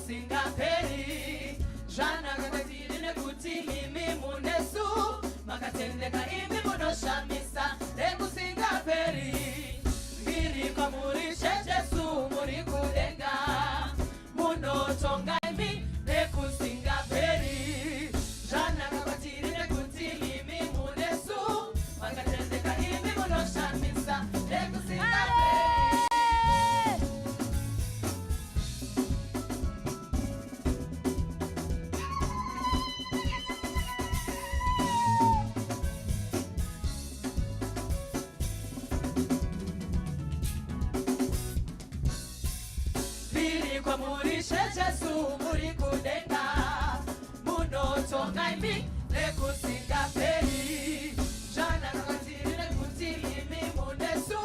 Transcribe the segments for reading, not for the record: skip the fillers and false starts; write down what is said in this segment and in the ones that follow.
nekusingaperi zvanakakatiri nekuti imi munesu makatendeka imi munoshamisa nekusingaperi mbiri kwamuri shejesu muri kudenga munotonga imi nekusingaperi zvanakakatiri nekuti imi munesu makatendeka imi munoshamisa nekusingaperi. Jesu muri kudenga munotonga imi nekusingaperi zvanakakatiri nekuti imi munesu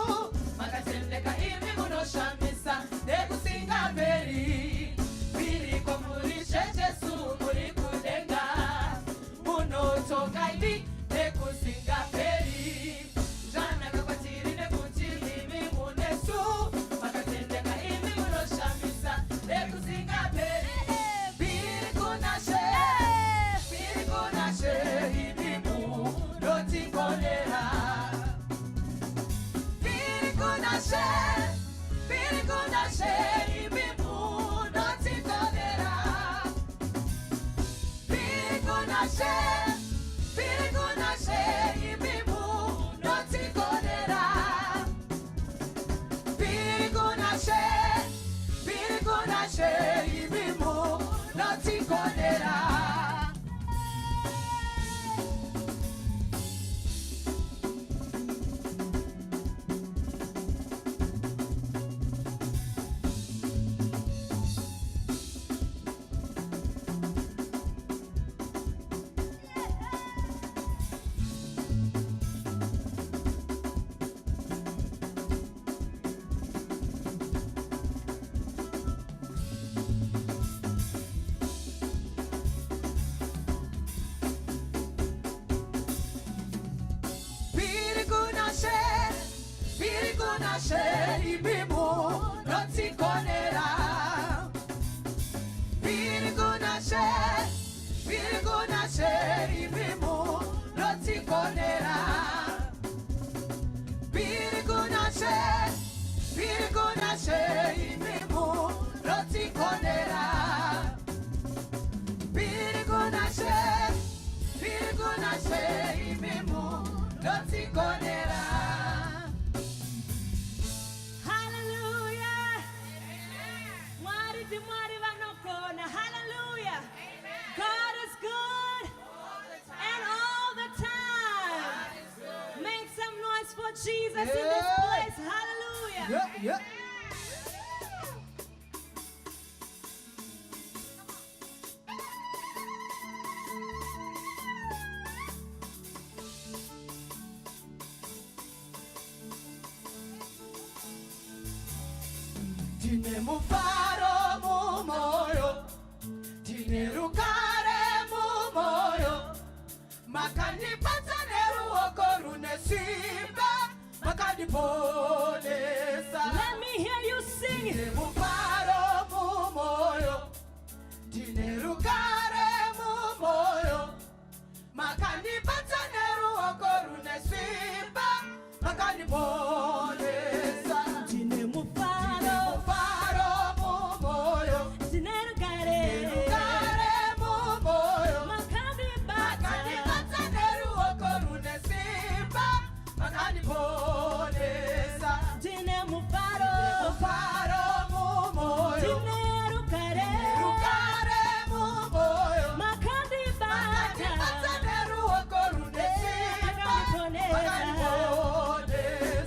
makatendeka imi munoshamisa nekusingaperi mbiri kwamuri Jesu muri kudenga munotonga imi nekusingaperi zvanakakatiri nekuti imi munesu makatendeka imi munoshamisa nekusingaperi. Hallelujah. God is good and all the time. Make some noise for Jesus in this place. Hallelujah. Yeah. Tine mufaro mu moyo, tine rukare mu moyo, makanipata neruoko rune simba, makaniponesa. Let me hear you sing it. Tine mufaro mu moyo, tine rukare mu moyo, makanipata neruoko rune simba, makaniponesa. Tine mufaro.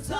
So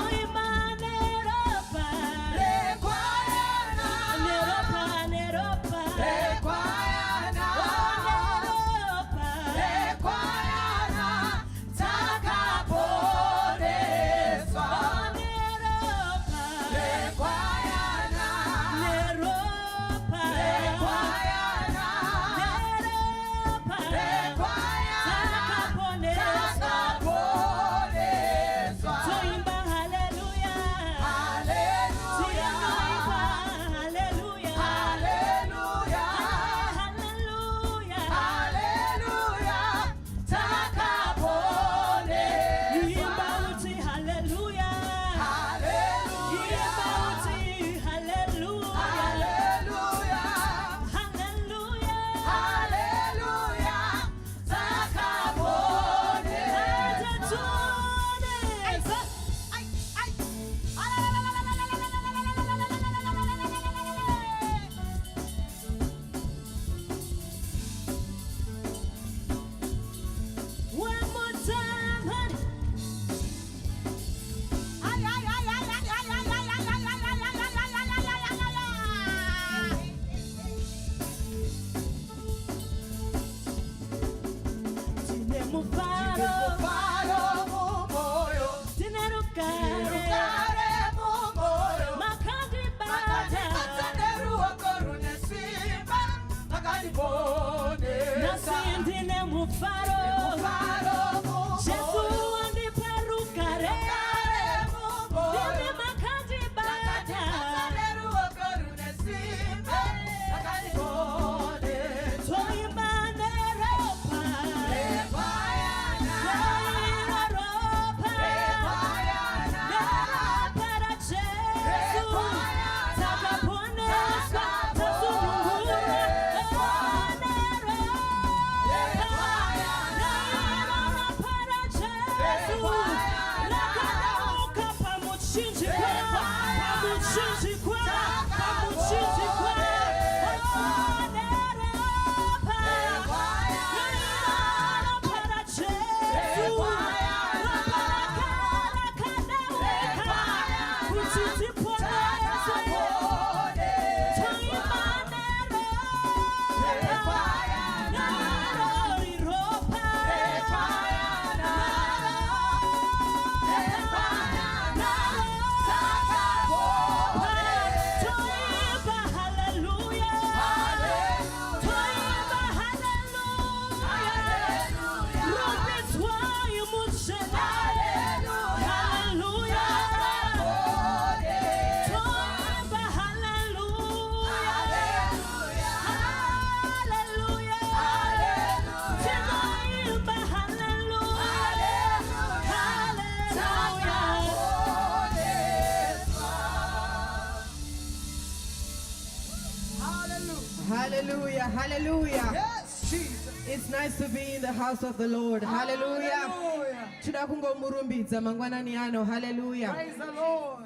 Hallelujah, hallelujah. Yes, Jesus. It's nice to be in the house of the Lord. Hallelujah. Hallelujah. Tinoda kungomurumbidza mangwanani ano. Hallelujah. Praise the Lord.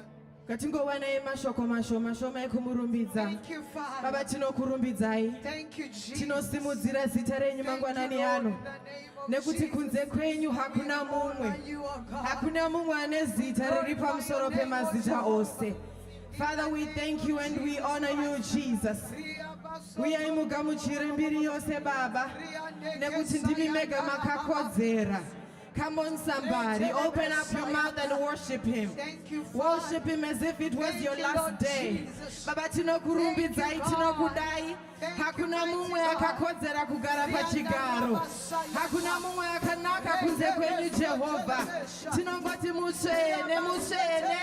Ngatingova naye mashoko mashoma ekumurumbidza. Thank you, Father. Baba tinokurumbidzai. Thank you, Jesus. Tinosimudzira zita renyu mangwanani ano. Nekuti kunze kwenyu hakuna mumwe. Hakuna mumwe ane zita riri pamusoro pemazita ose. Father, we thank you and we honor you, Jesus. Uyaimugamuchire mbiri yose Baba. Nekuti ndimi mega makakodzera. Come on, somebody, open up your mouth and worship him. Worship him as if it was your last day. Baba tinokurumbidzai, tinokudai. Hakuna mumwe akakodzera kugara pachigaro. Hakuna mumwe akanaka kunze kwenyu Jehovah. Tinongoti mutsvene, mutsvene,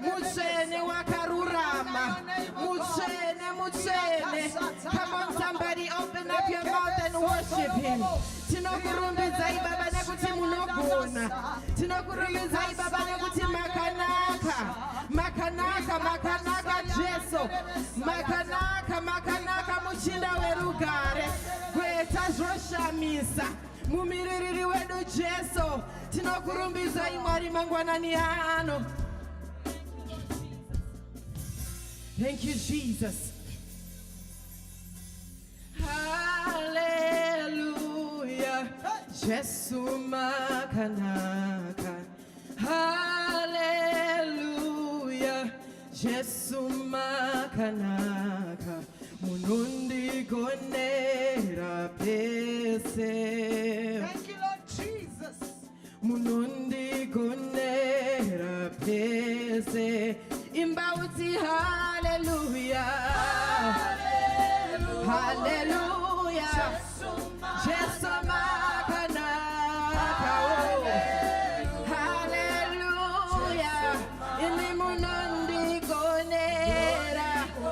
mutsvene wakarurama. Mutsvene, mutsvene. Come on, somebody, open up your mouth and worship him. Tinokurumbidzai Baba nekuti munogona. Tinokurumbidzai Baba nekuti makanaka. Makanaka, makanaka Jesu. Makanaka, makanaka muchinda werugare. Kweta zvoshamisa. Mumiririri wedu Jesu. Tinokurumbidzai Mwari mangwanani ano. Thank you, Jesus. Hallelujah. Jesu makanaka. Hallelujah. Jesu makanaka. Munundi gonera pese. Thank you, Lord Jesus. Munundi gonera pese. Imbauti hallelujah. Hallelujah. Jesu makanaka. Hallelujah. Ili munundi gonera.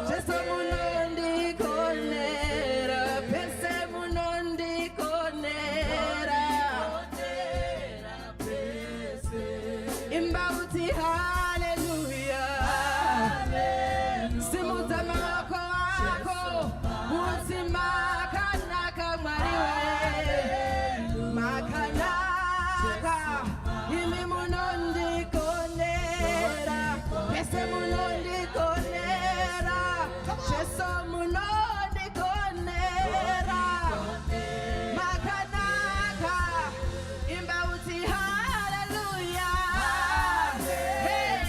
Jesu munundi gonera. Pese munundi gonera. Imbauti hallelujah. Simuza mako wako. Uti makanaka Mwariwe. Makanaka. Ili munundi gonera. Pese munundi gonera. Jesu munundi gonera. Makanaka. Imbauti hallelujah. Hey.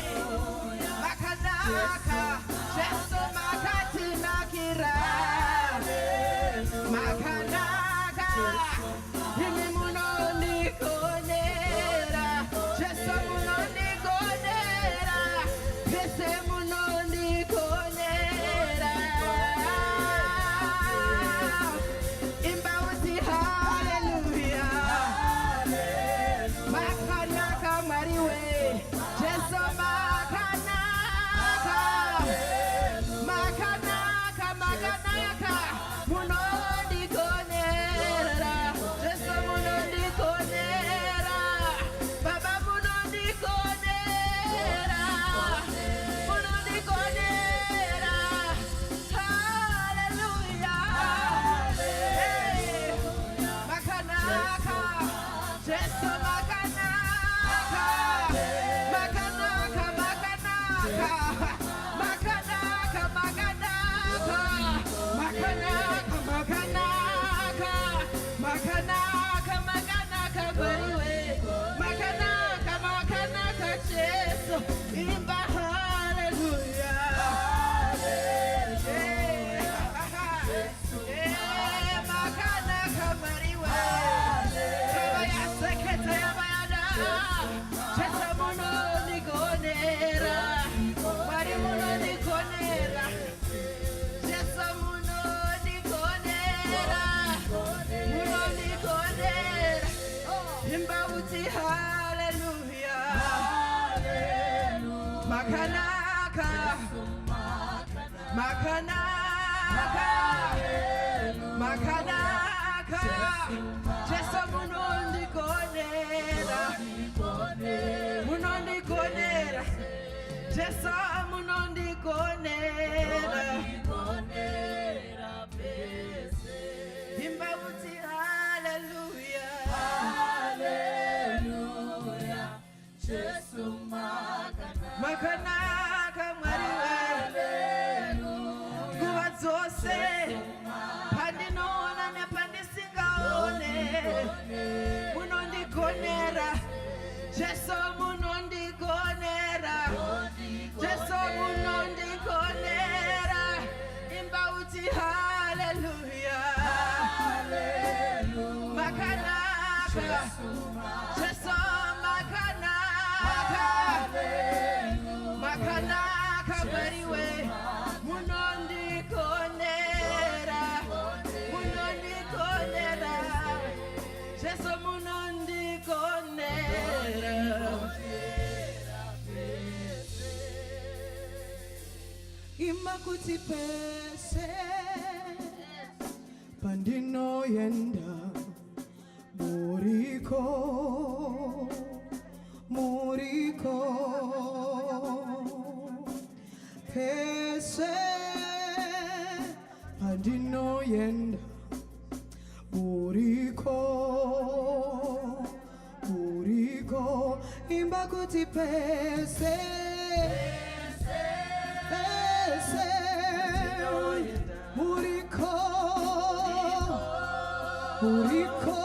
Makanaka. Jesu makati nakira. Makanaka. Imi munundi gonera. Jesu munundi gonera. Pese munundi gonera. Imbauti hallelujah. Makanaka Mwariwe. Jesu makanaka. Makanaka, makanaka. Munundi gonera. Jesu munundi gonera. Baba munundi gonera. Munundi gonera. Hallelujah. Hey. Makanaka. Jesu makanaka. Makanaka, makanaka. Makanaka, makanaka. Makanaka, makanaka. Makanaka, makanaka Mwariwe. Makanaka, makanaka Jesu. Imba hallelujah. Makanaka Mwariwe. Baba yasekete yabayada. Jesu munundi gonera. Mwari munundi gonera. Jesu munundi gonera. Munundi gonera. Imbauti hallelujah. Makanaka. Makanaka. Makanaka. Jesu munundi gonera. Munundi gonera. Jesu munundi gonera. wakabariwe munondikonera munondikonera Jesu munondikonera imakuti pese pandino yenda muriko muriko pese pandino yenda muriko muriko imakuti pese Muriko,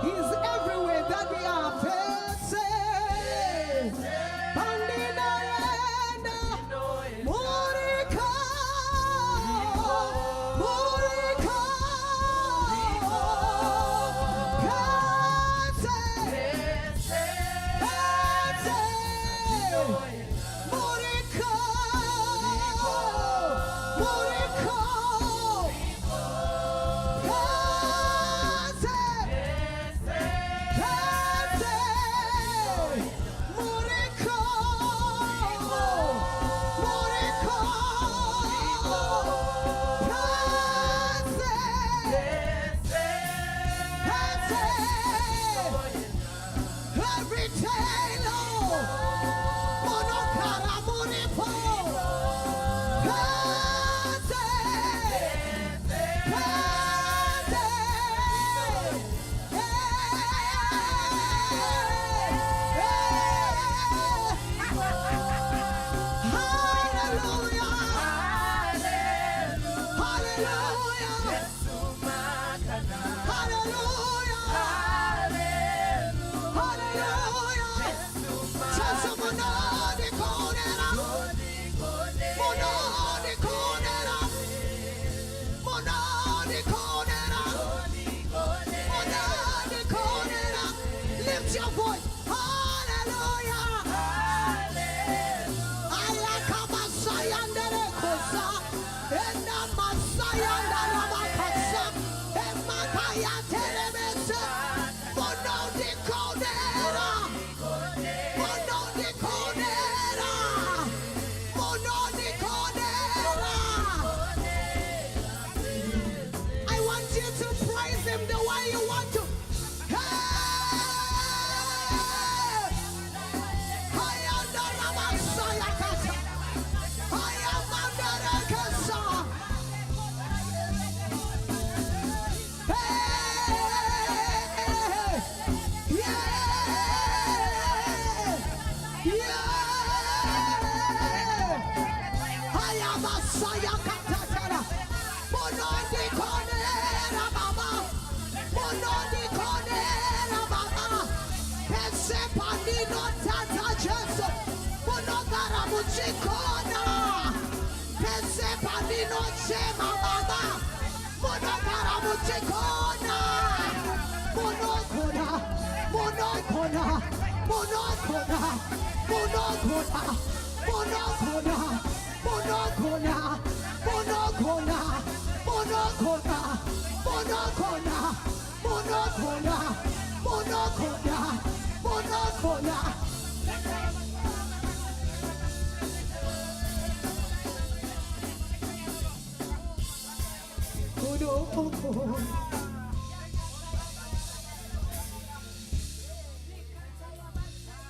He's everywhere that we are facing. Bandina yenda, Muriko, Muriko,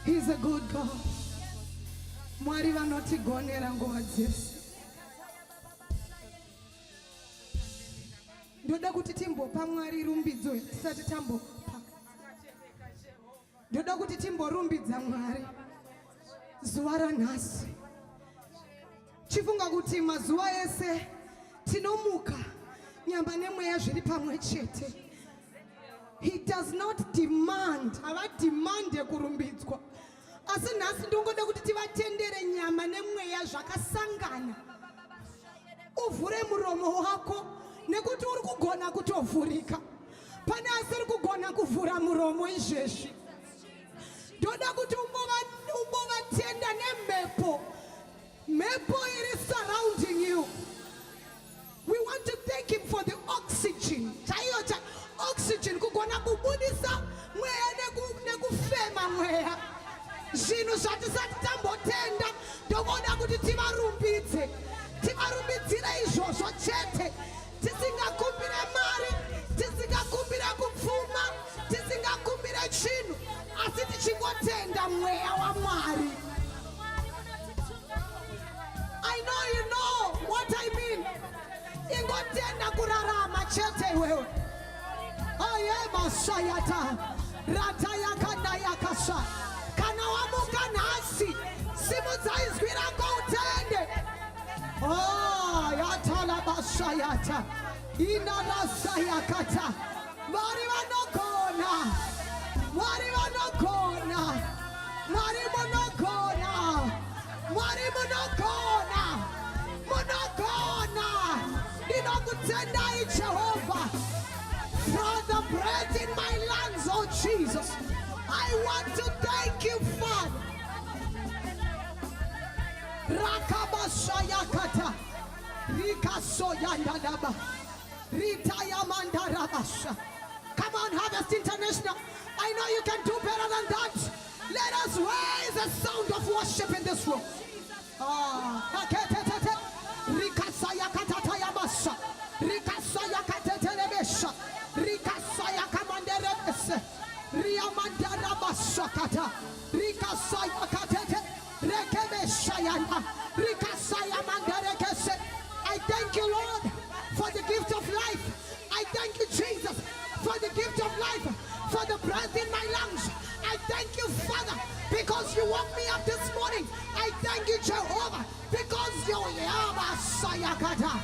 He's a good God. Mwari vanotigonera nguva dzese. Ndoda kuti timbopa Mwari rumbidzo tisati tambopa. Ndoda kuti timborumbidza Mwari zuva ranhasi. Chifunga kuti mazuva ese tinomuka nyamba nemweya zviri pamwe chete. He does not demand, havadimande kurumbidzwa. Asi nhasi ndongoda kuti tivatendere nyama nemweya zvakasangana. Uvhure muromo wako nekuti uri kugona kutovhurika. Pane asiri kugona kuvhura muromo izvezvi. Ndoda kuti umbovatenda nemhepo Usienda kurarama chete wewe. Aye masayata. Rata yakanda yakasa. Kana wamuka nasi. Simu zaizwira kwa utende. Oh, yatala basayata. Inarasa yakata. Mari wanokona. Mari wanokona. Mari monokona. Mari monokona. Monokona. Ninakutendai Jehovah. For the breath in my lungs, oh Jesus. I want to thank you, Father. Rakabashayakata. Rikasoyandadaba. Ritayamandarabasha. Come on, Harvest International. I know you can do better than that. Let us raise a sound of worship in this room. Rikasayakatatayamasa. Rikasayakatetelebesha. Rikasayakamanderebese. Riamandarabasakata. Rikasayakatete. Rekebeshayana. Rikasayamanderekese. I thank you, Lord, for the gift of life. I thank you, Jesus, for the gift of life, for the breath in my lungs. I thank you, Father, because you woke me up this morning. I thank you, Jehovah, because you are my Sayakata.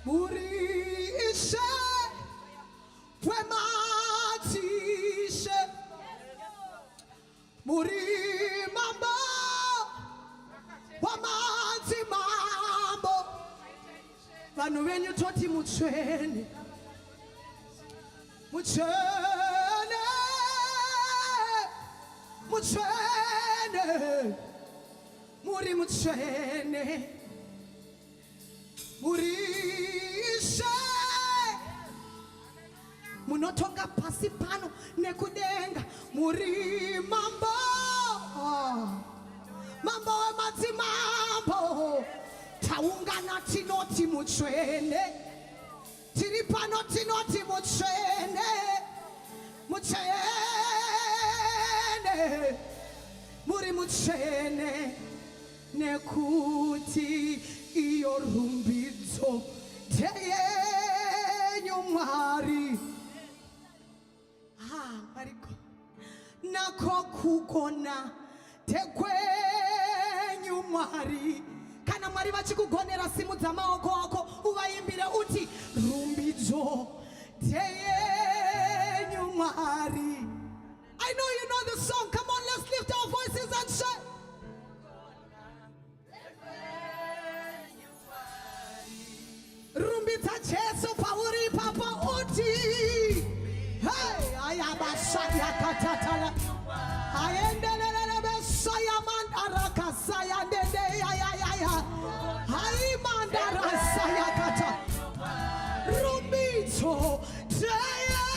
Muri ishe, wemati ishe. Muri mambo, wamati mambo. Vanu wenyu toti muchene, muchene, muchene, muri muchene, muri ishe. Munotonga pasi pano nekudenga muri mambo. Mambo we mati mambo. Taungana tinoti muchene. Tiripano tinoti muchene. Muchene. Muri muchene. Nekuti iyo rumbidzo. Teye nyumari. Mariko. Nako kukona tekwenyu mwari. Kana mwari vachikugonera simu dzamaoko ako uvaimbire uti rumbidzo teyenyu mwari. I know you know the song. Come on, let's lift our voices and say. Rumbidza Jesu pauri papa uti. Hey, ayabashaya katatala. Ayendelele besaya mandara saya ndende ya. Hai mandara saya kata. Rumito teyo.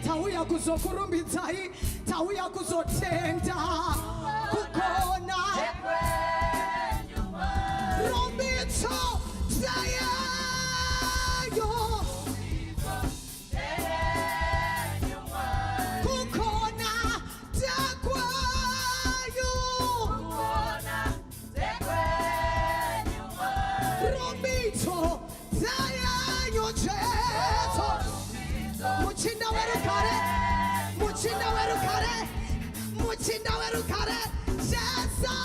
Tauya kuzokurumbitai, tauya kuzotenda. Kukona. Rumito teyo. Muchinda werukare, muchinda werukare, muchinda werukare, Jesu.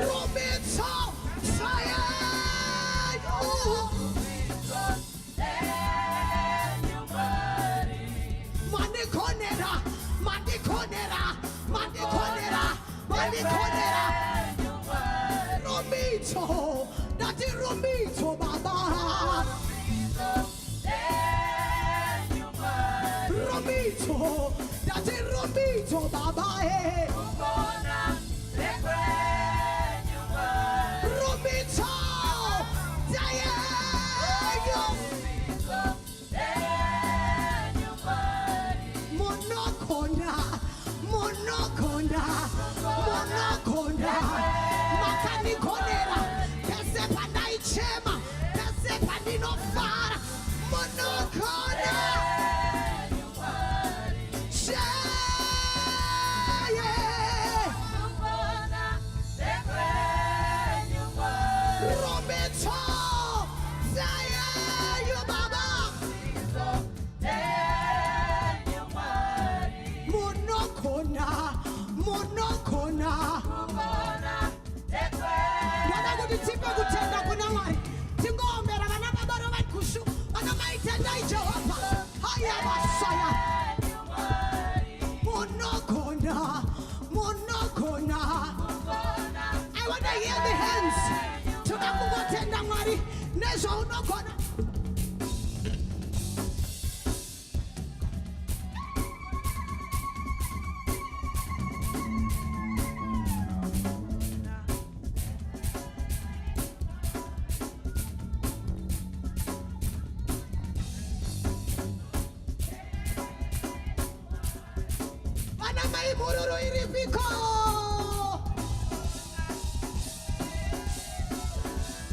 Rumito saya Manikonera, manikonera, manikonera, manikonera. Rumito, dati rumito baba. Rumito, dati rumito baba. Rumito, monokonda, monokonda, monokonda. Makanikonera, pese pandai chema. nezvo unogona. Vana mai mururu iripiko.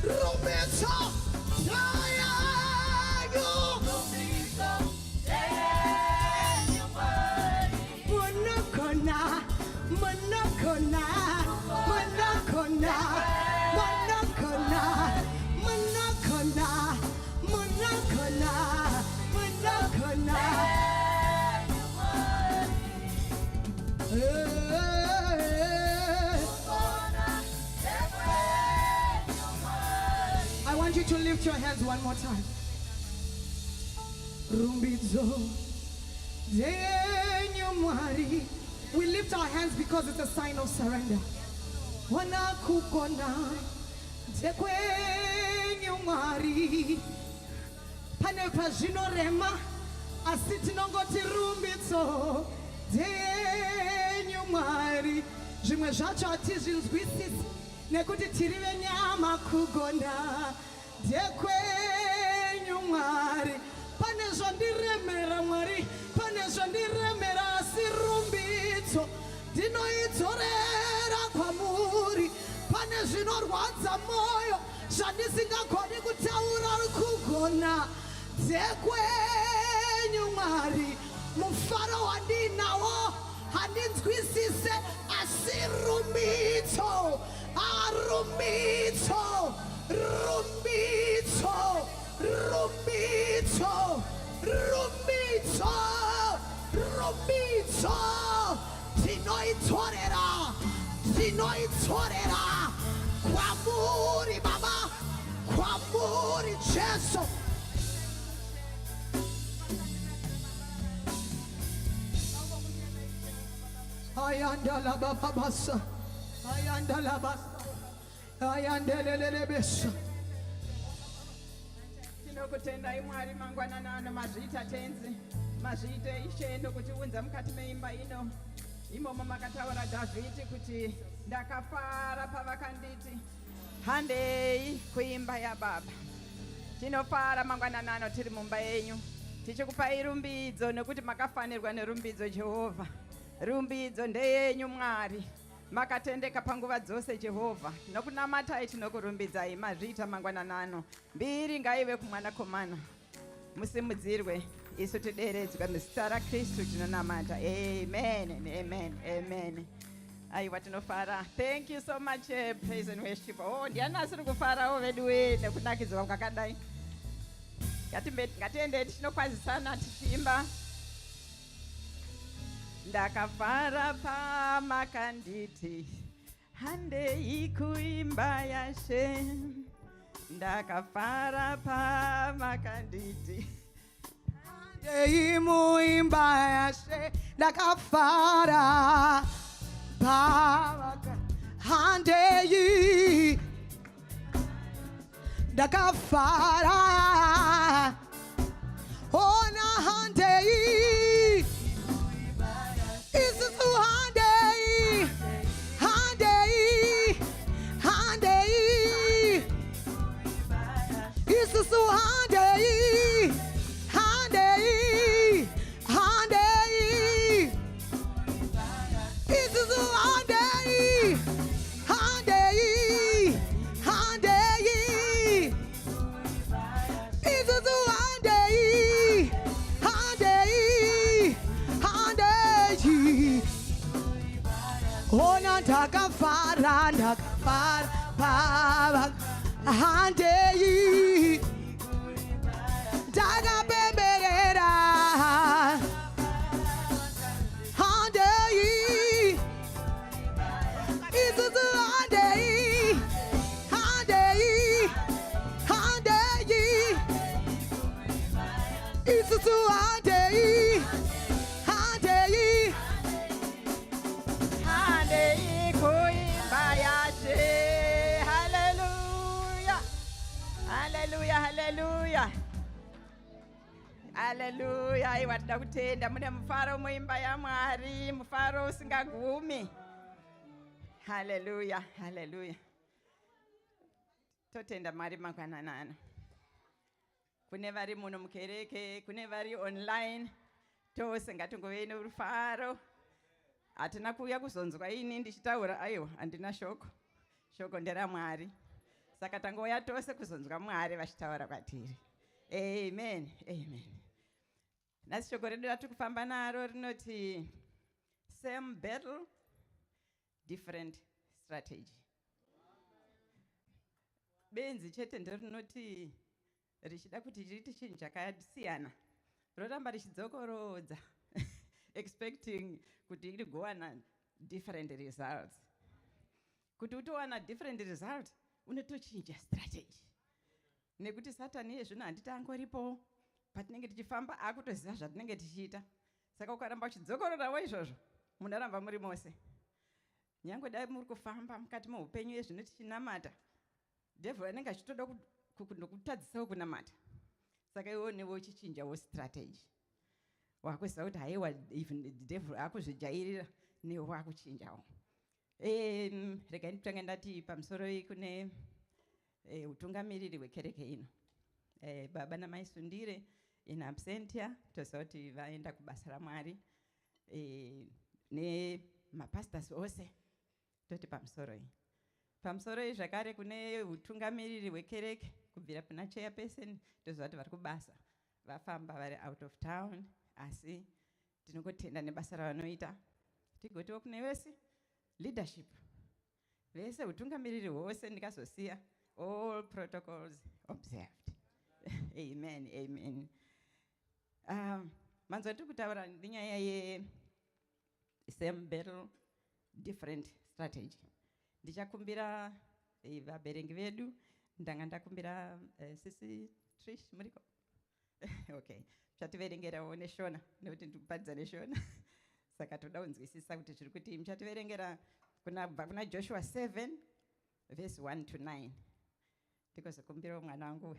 Rumbidza yayo. Monokona, monokona, monokona, monokona, monokona, monokona, monokona. I want you to lift your hands one more time. Rumbidzo Zenyumari. We lift our hands because it's a sign of surrender. Wana kukona Zekwenyumari. Pane pazvino rema asi tinongoti rumbidzo Zenyumari. Zvimwe zvacho hatizvinzwisisi nekuti tiri venyama kugona Dekwenyu Mwari. Pane zvandiremera Mwari, pane zvandiremera asi rumbidzo ndinoidzorera kwamuri. Pane zvinorwadza moyo zvandisingagoni kutaura kugona Dekwenyu Mwari. Mufaro wandinawo handinzwisise asi rumbidzo. Rumbidzo, rumbidzo, rumbidzo, rumbidzo, rumbidzo. Tinoidzorera, tinoidzorera kwamuri Baba, kwamuri Jesu. Ayandala babasa, ayandala basa. Tinokutendai Mwari mangwanana ano mazviita tenzi mazviite Ishe nokutiunza mukati meimba ino imomo makataura Dhavhidhi kuti ndakafara pavakanditi handei kuimba yaBaba. Tinofara mangwanana ano tiri mumba yenyu tichikupai rumbidzo nokuti makafanirwa nerumbidzo Jehovha. Rumbidzo ndeyenyu Mwari. Makatendeka panguva dzose Jehovha. Nokunamatai tinokurumbidzai mazviita mangwanana ano. Mbiri ngaive kumwanakomana. Musimudzirwe isu tideredzwa muzita raKristu tinonamata. Amen and amen. Amen. Aiwa tinofara. Thank you so much praise and worship. Oh ndianasiri kufarawo vedu nekunakidzwa kwakadai. Ngatiende tinokwazisana tichimba. Ndakafara pamakanditi handei kuimba yaShe. Ndakafara pamakanditi handei muimba yaShe. Ndakafara pamakanditi handei. Ndakafara ona handei. Isusu handei, handei, handei. Isusu handei, handei, handei. Isusu handei, handei, handei. Isusu handei, handei, handei. Ona ndakafara, ndakafara pava handei. Ndakapemberera handei. Isusu handei, handei, handei. Isusu handei, handei. handei kuimba yaShe. Hallelujah. Hallelujah. Hallelujah. Hallelujah. Aiwa tinoda kutenda mune mufaro muimba yaMwari, mufaro usingagumi. Hallelujah. Hallelujah. Totenda Mwari mangwanani ano. Kune vari muno mukereke, kune vari online, tose ngatingove norufaro. Hatina kuuya kuzonzwa ini ndichitaura, aiwa handina shoko. Shoko nderaMwari. Saka tangouya tose kuzonzwa Mwari vachitaura kwatiri. Amen. Amen. Nhasi shoko redu ratiri kufamba naro rinoti same battle, different strategy. Benzi chete nderinoti richida kuti riite chinhu chakasiyana. Roramba richidzokorodza expecting kuti irigowana different results. Kuti utowana different results, unotochinja strategy. Nekuti Satani yezvino handiti angoripo, patinenge tichifamba akutoziva zvatinenge tichiita. Saka ukaramba uchidzokororawo izvozvo, munoramba muri mose. Nyange dai muri kufamba mukati meupenyu yezvino tichinamata, devil anenge achitoda kutadzisa kunamata. Saka iwe newe uchichinjawo strategy. Wakuziva kuti haiwa even devil akuzvijairira, newe wakuchinjawo. Regai nditanga ndati pamusoro kune utungamiriri hwekereke ino. Baba namai Sundire in absentia, toziva kuti vaenda kubasa raMwari. Nemapastors ose, toti pamusoro iyi. Pamusoro iyi zvakare kune utungamiriri hwekereke, kubvira kuna chairperson, toziva kuti vari kubasa. Vafamba vari out of town, asi tinongotenda nebasa ravanoita. Tigotiwo kune vese leadership. Vese utungamiriri hwose ndikazosiya. All protocols observed. Amen. Amen. Manzwa tiri kutaura nenyaya ye same battle, different strategy. Ndichakumbira vaberengi vedu, ndanga ndakumbira sisi Trish muriko. Okay. Muchativerengerawo neshona, nekuti ndikupadza neshona. Saka toda kunzwisisa kuti zviri kuti muchativerengera kuna Joshua 7 verse 1 to 9. Ndikozokumbirawo mwana wangu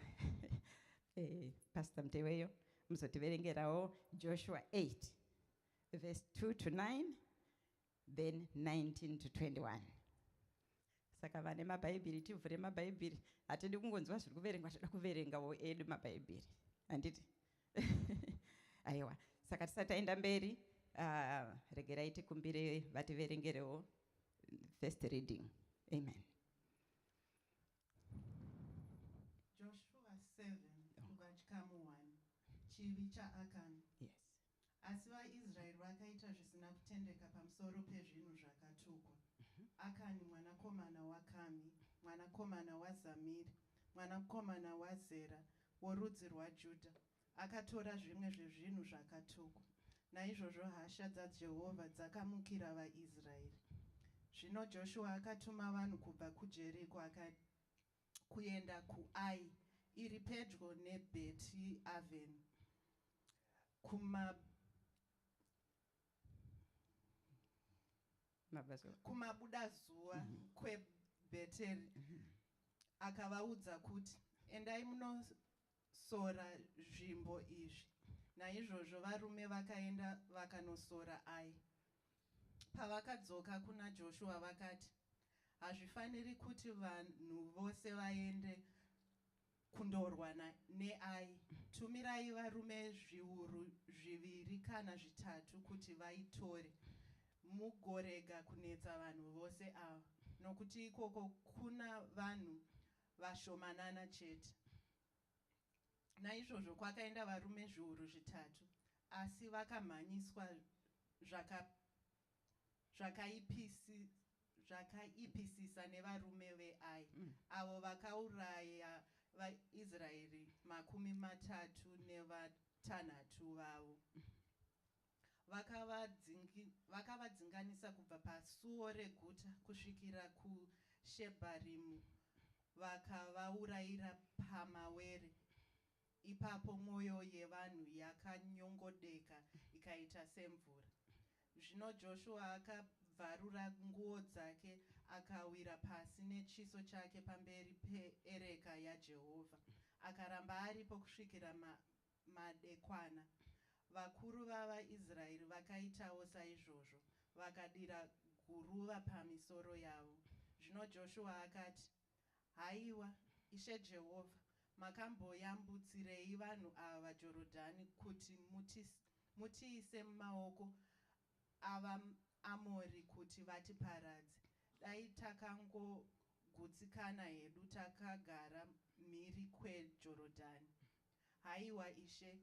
Pastor Mteweyo muzotiverengerawo Joshua 8 verse 2 to 9, then 19 to 21. Saka vane mabhaibheri tivhure mabhaibheri. Hatidi kungonzwa zviri kuverengwa, toda kuverengawo edu mabhaibheri. Handiti? Aiwa. Saka tisati taenda mberi, regerai tikumbire vativerengerewo first reading. Amen. Joshua 7 kubva chikamu 1. Chivi chaAkani. Yes. Asi vaIsraeri vakaita zvisina kutendeka pamusoro pezvinhu zvakatukwa. Akani mwanakomana waKami, mwanakomana waZamiri, mwanakomana waZera, worudzi rwaJudha, akatora zvimwe zvezvinhu zvakatukwa. Naizvozvo hasha dzaJehovha dzakamukira vaIsraeri. Zvino Joshua akatuma vanhu kubva kuJeriko kuenda kuAi, iri pedyo neBheti Aveni, kumabuda zuva kweBheteri. Akavaudza kuti, endai munosora zvinhu izvi. Naizvozvo varume vakaenda vakanosora Ai. Pavakadzoka kuna Joshua vakati, hazvifaniri kuti vanhu vose vaende kundorwa neAi. Tumirai varume zviuru 2 kana 3 kuti vaitore, mugorega kunetsa vanhu vose ava, nokuti ikoko kuna vanhu vashomanana chete. Naizvozvo kwakaenda varume zviuru 3, asi vakamhanyiswa zvakaipisisa nevarume veAi, avo vakauraya vaIsraeri 36 vavo. Vakavadzinganisa kubva pasuo reguta kusvikira kuShebharimu, vakavaurayira pamawere. Ipapo mwoyo yevanhu yakanyongodeka ikaita semvura. Zvino Joshua akabvarura nguo dzake akawira pasi nechiso chake pamberi peereka yaJehovha. akaramba aripo kusvikira madekwana. Vakuru vavaIsraeri vakaitawo saizvozvo, vakadira guruva pamisoro yavo. Zvino Joshua akati, haiwa, Ishe Jehovha, makamboyambutsirei vanhu ava Jorodhani kuti mutiise mumaoko avaAmori kuti vatiparadze? Dai takangogutsikana hedu takagara mhiri kweJorodhani. Haiwa Ishe,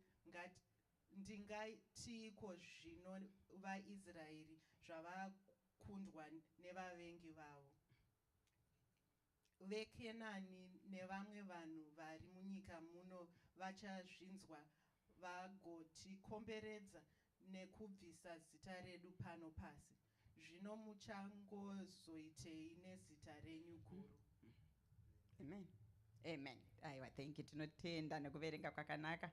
ndingatiiko zvino vaIsraeri zvavakundwa nevavengi vavo? VeKenani nevamwe vanhu vari munyika muno vachazvinzwa vagotikomberedza nekubvisa zita redu pano pasi. Zvino muchangozoitei nezita renyu guru? Amen. Amen. Aiwa, thank you. Tinotenda nekuverenga kwakanaka.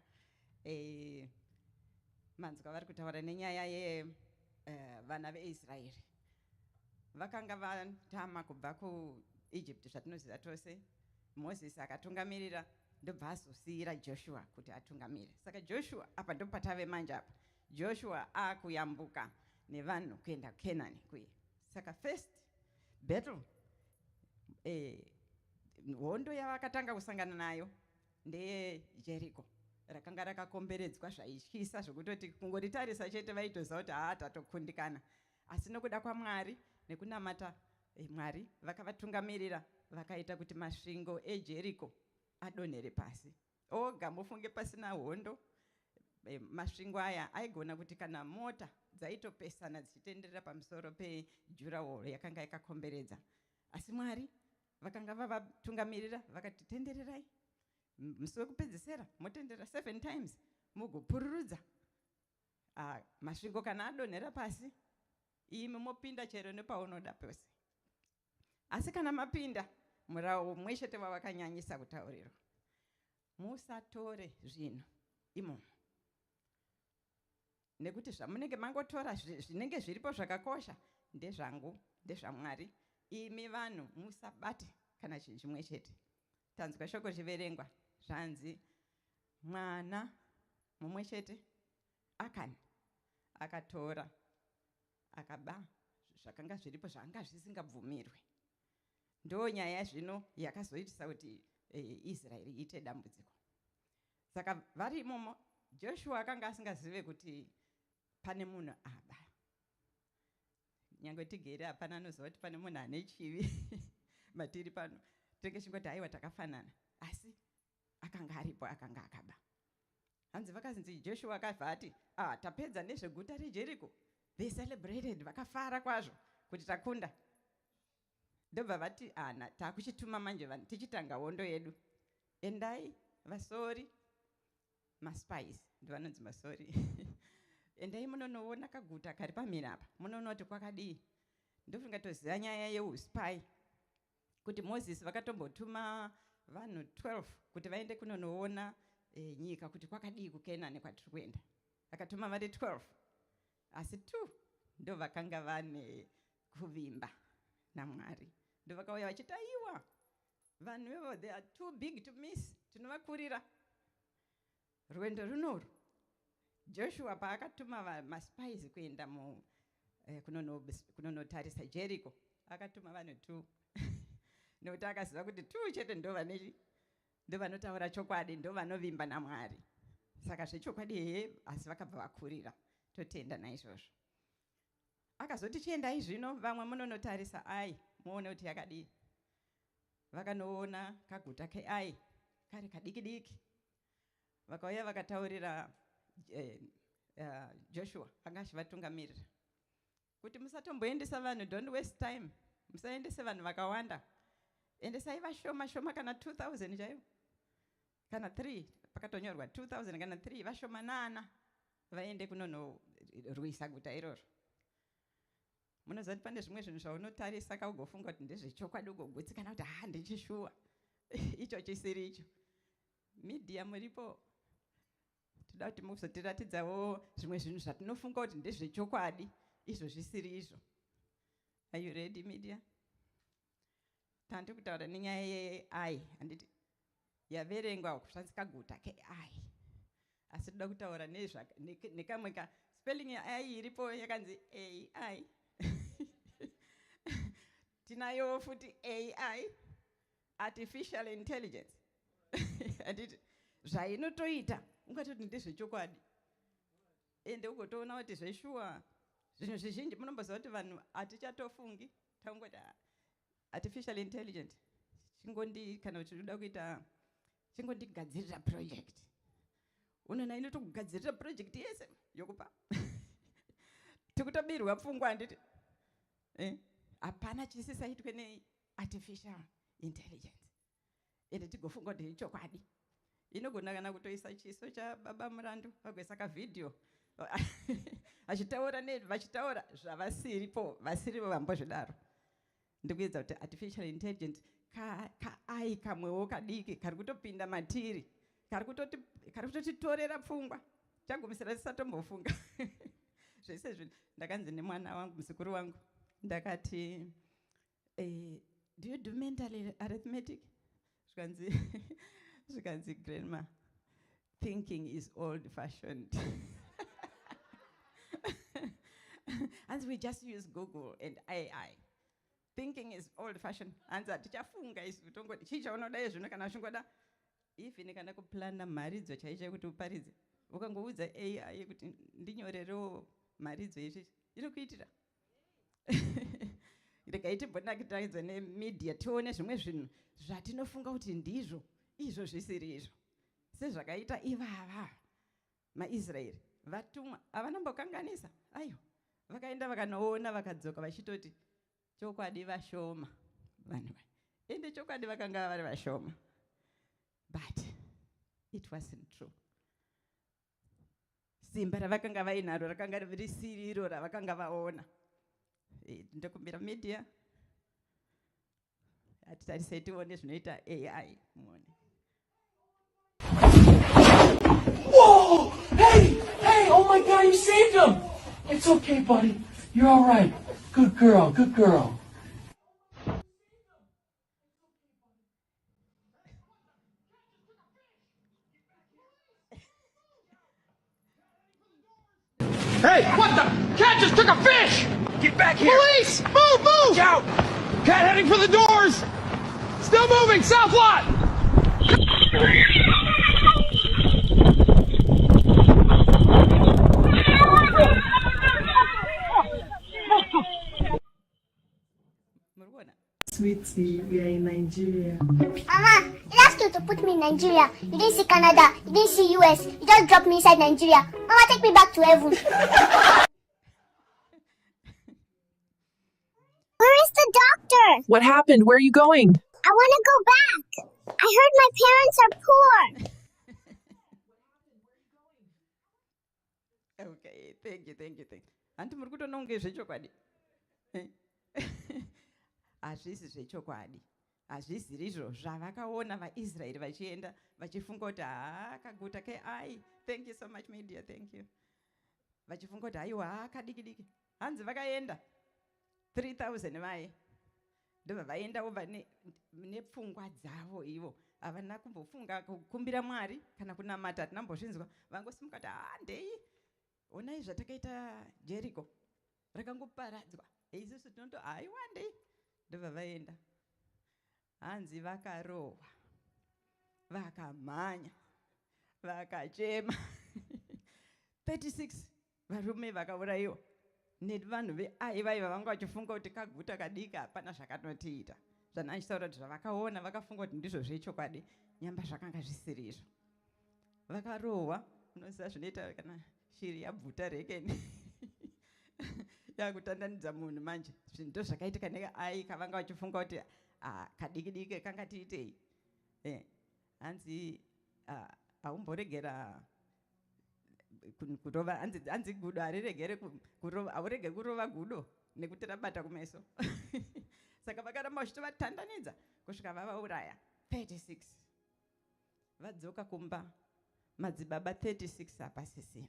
Manzwa vari kutaura nenyaya yevana veIsraeri. Vakanga vatama kubva kuEgypt zvatinoziva tose. Moses akatungamirira ndobva azosiyira Joshua kuti atungamire. Saka Joshua apa ndopatave manje apa. Joshua akuyambuka nevanhu kuenda kuKenani kuye. Saka first battle hondo yavakatanga kusangana nayo ndeye Jericho. Rakanga rakakomberedzwa zvaityisa zvokutoti kungoritarisa chete vaitoziva kuti tatokundikana. Asi nokuda kwaMwari nekunamata Mwari vakavatungamirira vakaita kuti masvingo eJericho adonhere pasi. Oga mufunge pasina hondo. Masvingo aya aigona kuti kana mota dzaitopesana dzichitenderera pamusoro pejurahoro yakanga yakakomberedza. Asi Mwari vakanga vavatungamirira vakati tendererai. Musi wekupedzisira motendera 7 times mugopururudza. Masvingo kana adonhera pasi, imi mopinda chero nepaunoda pose. Asi kana mapinda, murau mumwe chete wavakanyanyisa kutaurirwa. Musatore zvinhu imomo. Nekuti zvamunenge mangotora zvinenge zviripo zvakakosha ndezvangu, ndezvaMwari. Imi vanhu musabate kana chinhu chimwe chete. Tanzwa shoko chiverengwa zvanzi mwana mumwe chete Akani akatora akaba zvakanga zviripo zvanga zvisingabvumirwe. Ndo nyaya zvino yakazoitisa kuti Israeri iite dambudziko. Saka vari imomo Joshua akanga asingazive kuti pane munhu aba. Nyangwe tigere hapana anoziva kuti pane munhu ane chivi matiri pano. Tenge chingoti haiwa takafanana. Asi akanga aripo akanga akaba. Hanzi vakazinzi Joshua akabva ati tapedza nezveguta reJericho. They celebrated, vakafara kwazvo kuti takunda. Ndobva vati takuchituma manje vanhu tichitanga hondo yedu. Endai vasori maspies ndivanonzi masori. Endai munonoona kaguta kari pamhiri apa. Munoona kuti kwakadii. Ndofunga toziva nyaya yeuspai. Kuti Moses vakatombotuma vanhu 12 kuti vaende kunonoona nyika kuti kwakadii kuKenani kwatiri kuenda. Vakatuma vari 12. Asi 2 ndo vakanga vane kuvimba naMwari. Ndo vakauya vachitaiwa. Vanhu vevo they are too big to miss. Tinovakurira. Rwendo runoru. Joshua paakatuma maspies kuenda kunonotarisa Jericho. Akatuma vanhu 2. Nokuti akaziva kuti 2 chete ndo vanotaura chokwadi, ndo vanovimba naMwari. Saka zvechokwadi asi vakabva vakurira. Totenda naizvozvo. Akazoti chiendai zvino vamwe munonotarisa Ai, muone kuti yakadii. Vakanoona kaguta keAi kari kadiki diki. Vakauya vakataurira Joshua anga achivatungamirira kuti musatomboendesa vanhu, don't waste time. Musaendese vanhu vakawanda. Endesai vashoma shoma kana 2000 chaivo. Kana 3 pakatonyorwa 2000 kana 3 vashoma nana vaende kunonorwisa guta iroro. Munoziva kuti pane zvimwe zvinhu zvaunotarisa kaugofunga kuti ndezvechokwadi ugogutsikana kuti ndichishuwa. Icho chisiri icho. Media muripo. Toda kuti muzotiratidzawo zvimwe zvinhu zvatinofunga kuti ndezvechokwadi izvo zvisiri izvo. Are you ready media? Tandi kutaura nenyaya yeAi handiti yaverengwa kushandisa guta keai. Asi toda kutaura nekamwe ka spelling ai iripo yakanzi AI. Tinayo futi AI, artificial intelligence. Anditi zvainotoita ungatoti ndezvechokwadi. Ende ugotoona kuti zveshuwa zvinhu zvizhinji munomboziva kuti vanhu hatichatofungi tangoti artificial intelligence chingondi kana uchida kuita chingondigadzirira project. Unoona inotogadzirira project yese yokupa. Tikutobirwa pfungwa anditi. Hapana chisisaitwe ne-artificial intelligence. Ende tigofunga kuti chokwadi. Inogona kana kutoisa chiso chababa murandu vagoisa kavidhio vachitaura zvavasiripo vasirivo vambozvidaro. Ndikuedza kuti artificial intelligence kaai kamwewo kadiki kari kutopinda matiri, kari kutotitorera pfungwa chagumisira tisatombofunga. Zvese zvinhu ndakanzi nemwana wangu muzukuru wangu ndakati do you do mental arithmetic? Zvikanzi grandma, thinking is old fashioned. And we just use Google and AI. Thinking is old fashioned. And tichafunga isi kutongoti chichaunoda izvino kana uchingoda even kana kuplana maridzo chaicho kuti uparidze ukangoudza AI kuti ndinyorerewo maridzo izvi inokuitira. Ndikaitimbonakidza nemedia tione zvimwe zvinhu zvatinofunga kuti ndizvo izvo zvisiri izvo. Sezvakaita ivava maIsraeri vatumwa havanambokanganisa. Ayo vakaenda vakanoona vakadzoka vachitoti chokwadi vashoma vanhu ava. Ende chokwadi vakanga vari vashoma. But it wasn't true. Simba ravakanga vainaro rakanga risiri iro ravakanga vaona. Ndokumbira media hatitarise tione zvinoita AI muone. Whoa! Hey! Oh my God, you saved him! It's okay, buddy. You're all right. Good girl, good girl. Hey, what the? Cat just took a fish! Get back here! Police! Move! Watch out! Cat heading for the doors! Still moving, south lot! Sweetie, we are in Nigeria. Mama, it asked you to put me in Nigeria. You didn't see Canada. You didn't see US. You just dropped me inside Nigeria. Mama, take me back to heaven. Where is the doctor? What happened? Where are you going? I want to go back. I heard my parents are poor. Okay, thank you. Anti murikuto nonge zvechokwadi. Hazvisi zvechokwadi. Hazvisiri izvo zvavakaona vaIsraeri vachienda vachifunga kuti kaguta keai. Thank you so much media, thank you. Vachifunga kuti haiwa kadiki. Hanzi vakaenda 3,000 vaye. Ndobva vaenda ubva nepfungwa dzavo ivo. Havana kumbofunga kukumbira Mwari kana kunamata hatinambozvinzwa. Vangosimuka kuti ndei. Onai zvatakaita Jericho. Rakangoparadzwa. Isusu tinoto haiwa ndei. Ndobva vaenda. Hanzi vakarohwa. Vakamhanya. Vakachema. 36 varume vakaurayiwa. Nevanhu veai vaiva vanga vachifunga kuti kaguta kadiki hapana zvakanotiita. Zvanaachitaura kuti zvavakaona vakafunga kuti ndizvo zvechokwadi nyamba zvakanga zvisiri izvo. Vakarohwa. Unoziva zvinoita kana shiri yabvuta rekeni. Yakutandanidza munhu manje. Zvinhu ndozvakaitika neai kavanga vachifunga kuti kadiki kanga tiitei. Hanzi haumboregera kurova, hanzi gudo hariregere kurova, haurege kurova gudo nekuti rabata kumeso. Saka vakaramba vachitovatandanidza kusvika vavauraya 36. Vadzoka kumba madzibaba 36 hapasisina.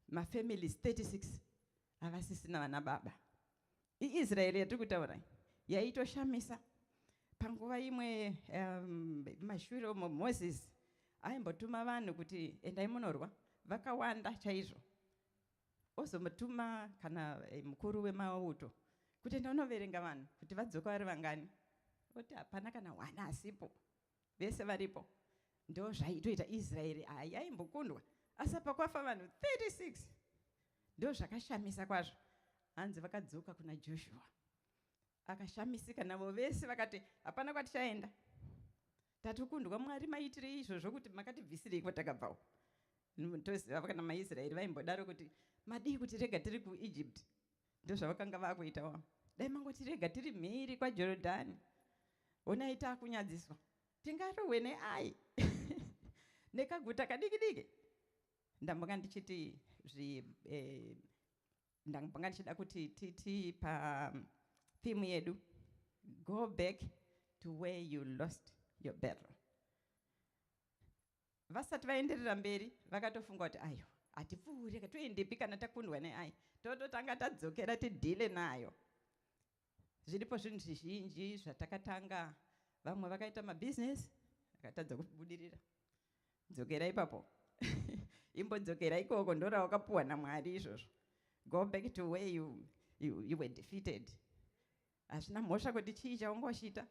Mafamilies 36 havasisina vana baba. IIsraeri yatiri kutaura yaitoshamisa. Panguva imwe mashure omo Moses aimbotuma vanhu kuti endai munorwa, vakawanda chaizvo. Ozomutuma kana mukuru wemauto kuti enda unoverenga vanhu kuti vadzoka vari vangani. Oti hapana kana wana asipo, vese varipo. Ndo zvaitoita Israeri yaimbokundwa, asi pakwafa vanhu 36. Ndo zvakashamisa kwazvo. Hanzi vakadzoka kuna Joshua, akashamisika navo vese vakati hapana kwatichaenda, tatukundwa. Mwari maitirei izvozvo kuti makatibvisirei kwatakabvawo? Toziva kana maIsraeri vaimbodaro kuti madii kuti rega tiri kuEgypt. Ndo zvavakanga vakuitawo. Dai mangoti rega tiri mhiri kwaJorodhani, onai takunyadziswa, tingarohwe neAi nekaguta kadiki. Ndambanga ndichiti ndambanga ndichida kuti titi pa theme yedu, go back to where you lost your battle. Vasati vaenderera mberi vakatofunga kuti ayo hatipfuuri toendepi kana takundwa neAi, tototanga tadzokera tidhile nayo. Zviripo zvinhu zvizhinji zvatakatanga. Vamwe vakaita mabusiness vakatadza kubudirira. Dzokera ipapo. Imbodzokera ikoko ndora wakapuwa naMwari izvozvo. Go back to where you were defeated. Hazvina mhosva kuti chii chaungoshita.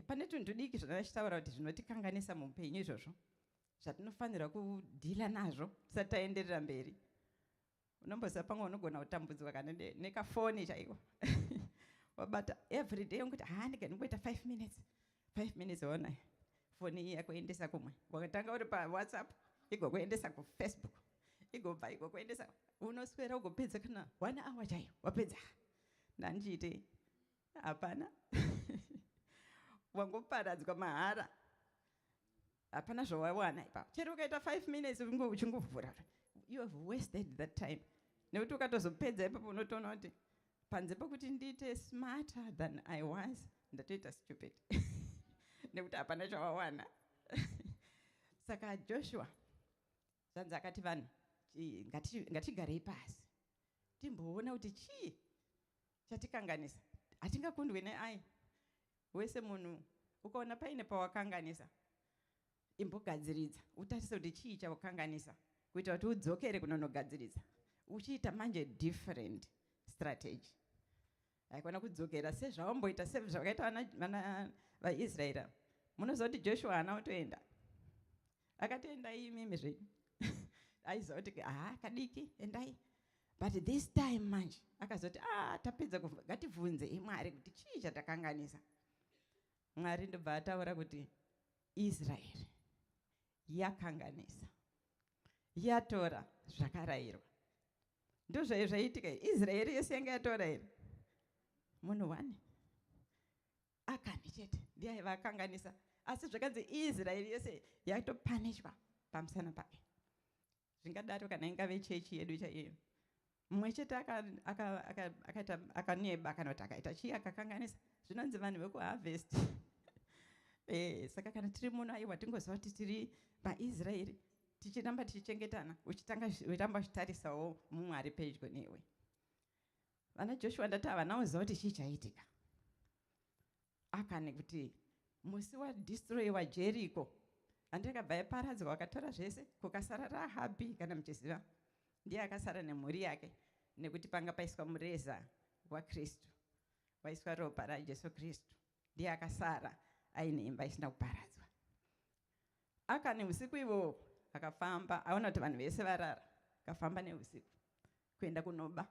Pane tunhu diki zvandachitaura kuti zvinotikanganisa muupenyu izvozvo, zvatinofanira kudhila nazvo tisati taenderera mberi. Unomboziva pamwe unogona kutambudzwa kana nekafoni chaiko. Wabata every day unguti ndingoita 5 minutes. 5 minutes ona foni iyi yakuendesa kumwe. Wakatanga uri paWhatsApp, igokuendesa kuFacebook, igobva igokuendesa. Unoswera ugopedza kana 1 hour chaiyo wapedza. Ndandichite hapana. Wangoparadzwa mahara. Hapana zvawawana ipapo. Chero ukaita 5 minutes uchingovhura, you have wasted that time. Nekuti ukatozopedza ipapo unotoona kuti panze pokuti ndiite smarter than I was, ndatoita stupid. Nekuti hapana chawawana. Saka Joshua zvanzi akati vanhu ngatigarei pasi timboona kuti chii chatikanganisa. Hatingakundwi neAi. Wese munhu ukaona paine pawakanganisa, imbogadziridza utarise kuti chii chawakanganisa, kuita kuti udzokere kunonogadziridza uchiita manje different strategy. Haikona kudzokera sezvaomboita sezvakaita vana vaIsraeri. Munoziva kuti Joshua haana kutoenda, akatoendai imimi zvenyu. Aiziva kuti kadiki endai. But this time manje akazoti tapedza ngativhunze Mwari kuti chii chatakanganisa. Mwari ndobva ataura kuti Israeri yakanganisa, yatora zvakarayirwa. Ndo zvaitika. Israeri yese yanga yatora here. Munhu wani Akani chete ndiye aiva akanganisa, asi zvakanzi Israeri yese yatopanishwa pamusana pake. Zvingadaro kana ingave chechi yedu chaiyo. Mumwe chete akaneba kana kuti akaita chii akakanganisa. Zvinonzi vanhu vekuharvest. Saka kana tiri muno aiwa tingoziva kuti tiri vaIsraeri, tichiramba tichichengetana, uchitamba uchitarisawo muMwari pedyo newe. Vana Joshua ndati havana kuziva kuti chii chaitika. Akani kuti musi wadestroyiwa Jericho, andikabva yaparadzwa, wakatora zvese, kukasara Rahabhi kana muchiziva. Ndiye akasara nemhuri yake, nekuti panga paiswa mureza waKristu, waiswa ropa raJesu Kristu. Ndiye akasara aine imba isina kuparadzwa. Akani usiku iwo akafamba, aona kuti vanhu vese varara, akafamba neusiku kuenda kunoba.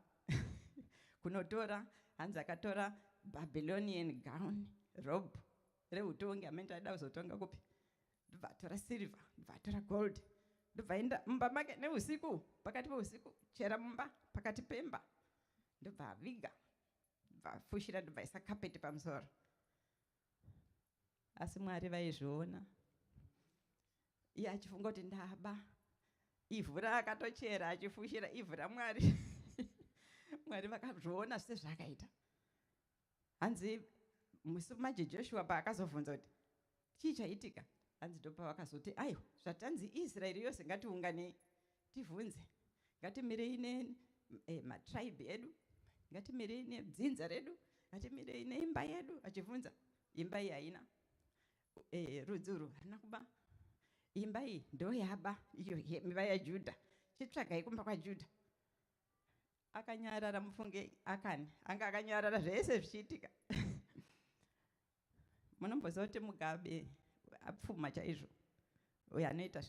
Kunotora, hanzi akatora Babylonian gown, robe reutongi, amene aida kuzotonga kupi. Ndobva atora silver, ndobva atora gold, ndobva aenda mumba make neusiku, pakati peusiku, chera mumba pakati pemba, ndobva aviga, ndobva afushira, ndobva aisa kapeti pamusoro. Asi Mwari vaizviona. Iye achifunga kuti ndaba, ivhu raakatochera achifushira ivhu raMwari. Mwari vakazviona zvose zvakaita. Hanzi musi manje Joshua paakazobvunza kuti chii chaitika, hanzi ndopa vakazoti aiwa, zvatanzi Israeri yose ngatiunganei tivhunze, ngatimirei nematribe edu, ngatimirei nedzinza redu, ngatimirei neimba yedu, achivhunza imba iyi haina rudzi urwu harina kuba, imba iyi ndo yaba iyo imba yaJudha, chitsvagai kumba kwaJudha. Akanyarara, mufunge Akani anga akanyarara zvese zvichiitika. Munomboziva kuti Mugabe apfuma chaizvo, uyo anoita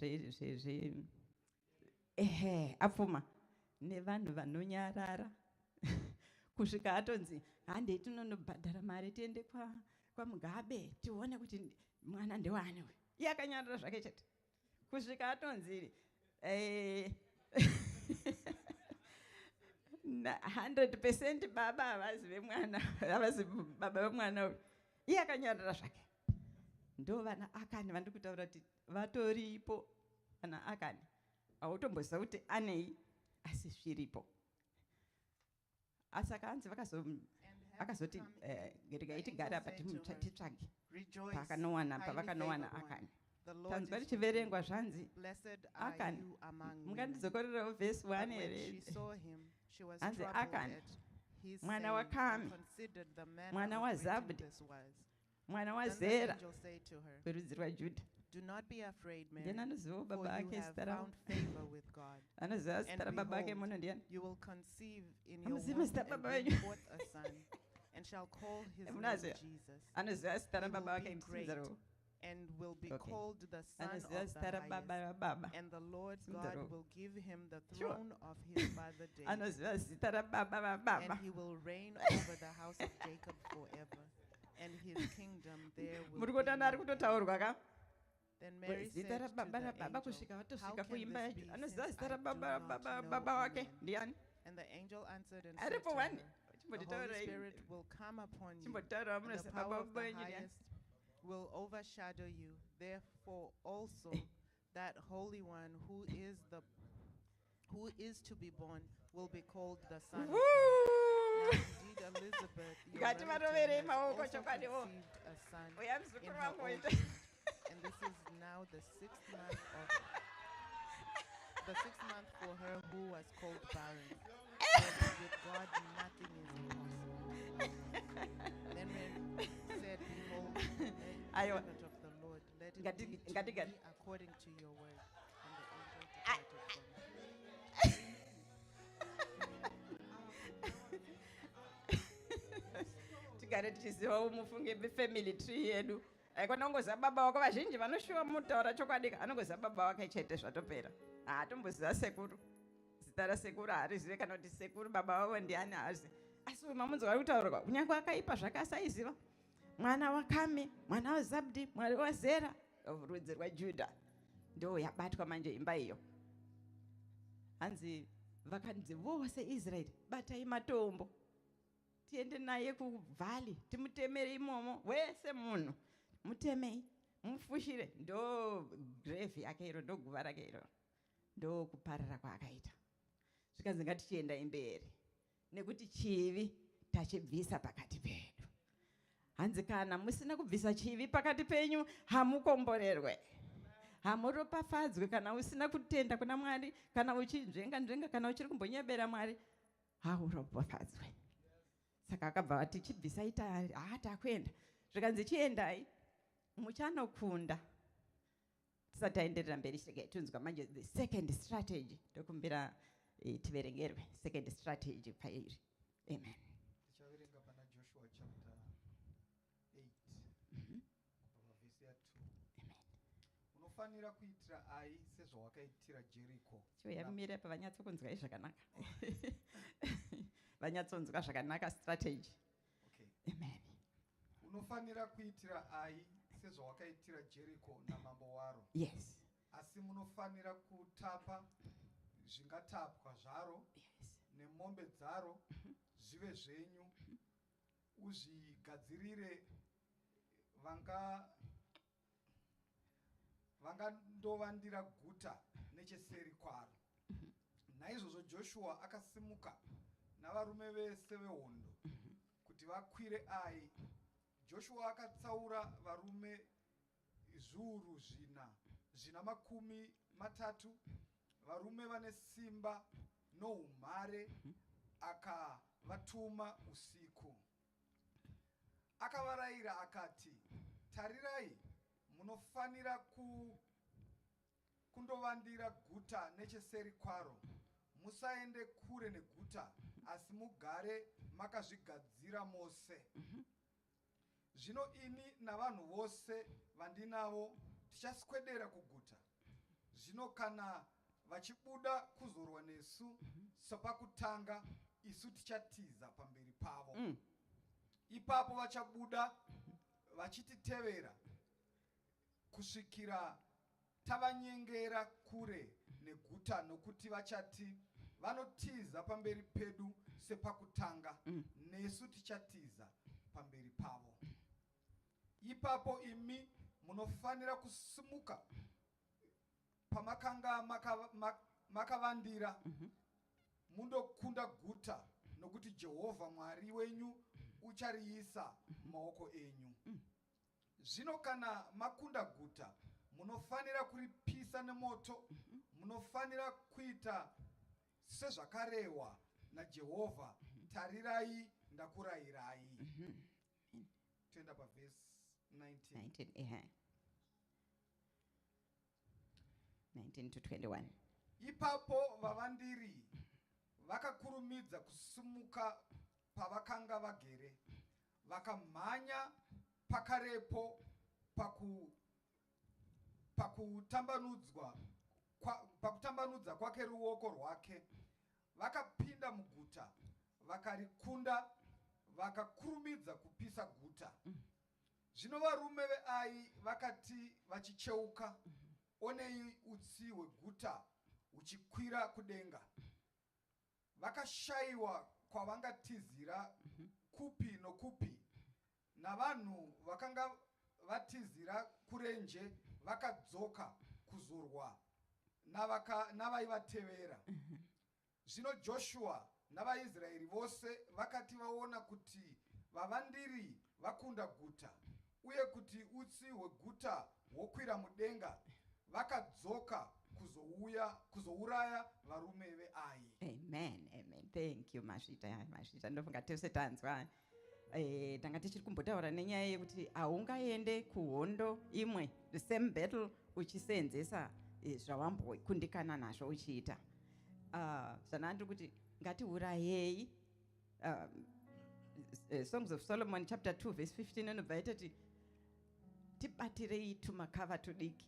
apfuma nevanhu vanonyarara kusvika atonzi handei tinonobhadhara mari tiende kwaMugabe tione kuti mwana ndewani uyu. Iye akanyarara zvake chete kusvika atonzi 100% baba havazive mwana, havazi baba vemwana uyu. Iye akanyarara zvake. Ndo vana Akani vandiri kutaura kuti vatoripo. Vana Akani hautomboziva kuti anei asi zviripo. Asi akanzi vakazoti regai tigare apa titsvage pavakanowana Akani. Tanzwa richiverengwa zvanzi Akani, mungandidzokorerewo vhesi 1 here. Hanzi Akani mwana waKami, mwana waZabdi, mwana waZera, werudzi rwaJudha. Do not be afraid, Mary, Ndiani anozivawo for baba you ake have zita rawo? found favor with God. Anoziva zita And rababa ake behold, muno ndiani? you will conceive in your Hamuzivi womb zita and baba bring wenyu? forth a son, and shall call his name Munaziva? Jesus. Anoziva zita He will rababa be ake great musinza rawo? and will be Okay. called the Son Anoziva of zita the rababa Highest. rababa? And the Lord Sinza rawo? God will give him the Sure. throne of his father David, Anoziva zita rababa and rababa? he will reign over the house of Jacob forever, and his kingdom there will Muri be kuona ari no end. kutotaurwa ka? Then Mary Zita said to rababa the rababa angel, kusvika "How watosvika can kuimba this yacho. be, Anoziva since zita I do rababa not rababa know baba a wake man?" ndiani? And the angel answered and said Aripo to wani? her, "The Holy Chimbotitaura Spirit will come upon you, Chimbotaura and the munoziva power baba of the wenyu ndiani? highest will overshadow you. Therefore also that Holy One who is to be born will be called the Son of God. Now Woo! indeed Elizabeth, your Ngati relative, varovere has maoko also chokwadiwo. conceived a son Uya in muzukuru her wangu old waita. age, and this is now the 6th month for her who was called barren. For with God nothing is impossible. Then Mary said, "Behold, the Aiwa. servant of the Lord, let it Ngati- be to ngati- me ngati. according to your word." And the angel departed from her. Tigare tichizivawo mufunge family tree yedu. Haikona kungoziva baba wako. Vazhinji vanoshuva mutaura chokwadi anongoziva baba wake chete zvatopera. Haatomboziva sekuru. Zita rasekuru haarizive kana kuti sekuru baba vavo ndiani haazivi. Asi mamunzwa ari kutaurwa kunyange akaipa zvake asaiziva. Mwana waKami, mwana waZabdi, mwana waZera, rudzi rwaJudha. Ndo yabatwa manje imba iyo. Hanzi vakanzi vose Israeri batai matombo. Tiende naye kuvhali timutemere imomo wese munhu mutemei mufushire. Ndo grave yake iro, ndo guva rake iro, ndo kuparara kwaakaita. Zvikanzi ngatichienda imberi nekuti chivi tachibvisa pakati pedu. Hanzi kana musina kubvisa chivi pakati penyu hamukomborerwe, hamuropafadzwe. Kana usina kutenda kuna Mwari, kana uchinzvenga kana uchiri kumbonyebera Mwari, hauropafadzwe. Saka akabva ati chibvisai takuenda. Zvikanzi chiendai muchanokunda. Tisati taenderera mberi tunzwa manje the second strategy. Ndokumbira tiverengerwe second strategy pairi. Amen. Tichaverenga pana Joshua chapter 8 kubva vhesi ya 2. Amen. Unofanira kuitira ai sezvawakaitira Jericho. Chivo yamira pa vanyatsokunzwa zvakanaka. Vanyatsonzwa zvakanaka strategy. Okay. Amen. Unofanira kuitira ai sezvawakaitira Jericho namambo waro. Yes. Asi munofanira kutapa zvingatapwa zvaro Yes. nemombe dzaro zvive zvenyu. Uzvigadzirire vangandovandira guta necheseri kwaro. Naizvozvo Joshua akasimuka navarume vese vehondo kuti vakwire Ai. Joshua akatsaura varume zviuru 430, varume vane simba noumhare, akavatuma usiku. akavarayira akati, tarirai, munofanira kundovandira guta necheseri kwaro. Musaende kure neguta, asi mugare makazvigadzira mose. Zvino ini navanhu vose vandinavo tichaswedera kuguta. Zvino kana vachibuda kuzorwa nesu sepakutanga, isu tichatiza pamberi pavo. Ipapo vachabuda vachititevera kusvikira tavanyengera kure neguta, nokuti vachati vanotiza pamberi pedu sepakutanga, nesu tichatiza pamberi pavo. Ipapo imi munofanira kusimuka pamakanga makavandira, mundokunda guta, nokuti Jehovha Mwari wenyu uchariisa maoko enyu. Zvino kana makunda guta, munofanira kuripisa nemoto. Munofanira kuita sezvakarehwa naJehovha. Tarirai, ndakurayirai. Toenda pavhesi 19. 19 to 21. Ipapo vavandiri vakakurumidza kusimuka pavakanga vagere, vakamhanya pakarepo pakutambanudza kwake ruoko rwake. Vakapinda muguta, vakarikunda, vakakurumidza kupisa guta. Zvino varume veAi vakati vachicheuka, onei utsi hweguta huchikwira kudenga. Vakashayiwa kwavangatizira kupi nokupi, navanhu vakanga vatizira kurenje vakadzoka kuzorwa navaivatevera. Zvino Joshua navaIsraeri vose vakati vaona kuti vavandiri vakunda guta, uye kuti utsi hweguta hwokwira mudenga, vakadzoka kuzouraya varume veAi. Amen, amen. Thank you, Mashita. Ndofunga tose tanzwa. Tanga tichiri kumbotaura nenyaya yekuti haungaende kuhondo imwe, the same battle, uchisenzesa zvawambokundikana nazvo uchiita. Zvanandiri kuti ngatiurayei. Songs of Solomon chapter 2 verse 15 inobva itati tibatirei tumakava tudiki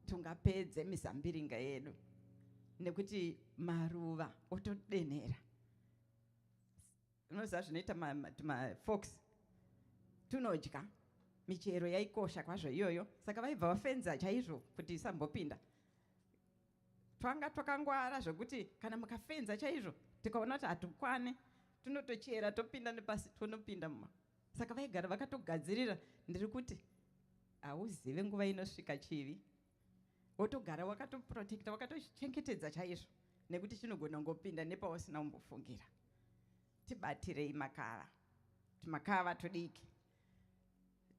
tungapedze mizambiringa yedu, nekuti maruva otodenhera. Unoziva zvinoita mafox, tunodya michero yaikosha kwazvo iyoyo, saka vaibva vafenza chaizvo kuti isambopinda. Twanga twakangwara zvokuti kana mukafenza chaizvo tikaona kuti hatukwane, tunotochera topinda nepasi tonopinda muma. Saka vaigara vakatogadzirira, ndiri kuti hauzive nguva inosvika chivi, wotogara wakatoprotecta, wakatochengetedza chaizvo, nekuti chinogona ngopinda nepausina kumbofungira. Tibatirei makava, tumakava tudiki.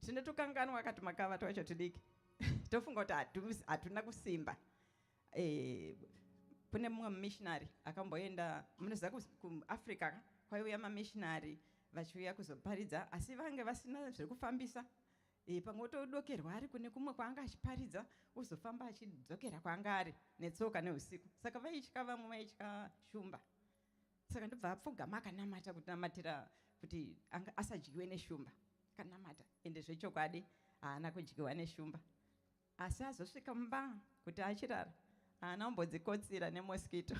Tinotokanganwa kati makava twacho tudiki. Tofunga kuti hatuna kusimba. Kune mumwe missionary akamboenda, munoziva kuAfrica kwaiuya mamissionary vachiuya kuzoparidza, asi vange vasina zvekufambisa. Pamwe otodokerwa ari kune kumwe kwaanga achiparidza, uzofamba achidzokera kwaanga ari netsoka neusiku. Saka vaitya, vamwe vaitya shumba. Saka ndobva apfugama akanamata kunamatira kuti asadyiwe neshumba. Akanamata, ende zvechokwadi haana kudyiwa neshumba. Asi azosvika mumba kuti achirara, haana kumbodzikotsira nemosquito.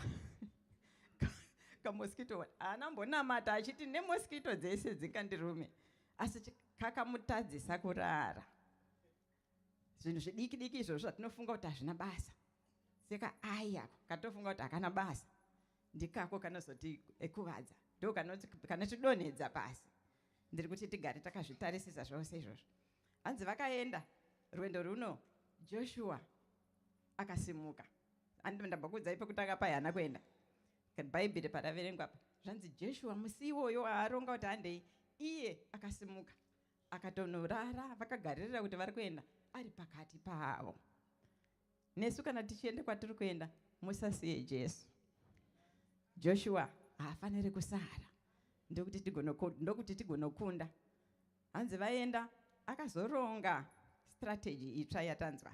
Kamosquito haana kumbonamata achiti nemosquito dzese dzingandirume, asi kakamutadzisa kurara. Zvinhu zvidiki diki izvozvo zvatinofunga kuti hazvina basa, saka aya katofunga kuti hakana basa, ndikako kanozoti ekuvadza, ndo kanotidonhedza pasi. Ndiri kuti tigare takazvitarisisa zvose izvozvo. Hanzi vakaenda rwendo runo, Joshua akasimuka. Ndambakudza pekutanga pai haana kuenda. Bhaibheri paraverengwa apa, zvanzi Joshua musi iwoyo aaronga kuti handei, iye akasimuka akatonorara, vakagarira kuti vari kuenda ari pakati pavo. Nesu kana tichienda kwatiri kuenda, musasiye Jesu. Joshua haafaniri kusara, ndokuti tigonokunda. hanzi vaenda akazoronga strategy itsva yatanzwa.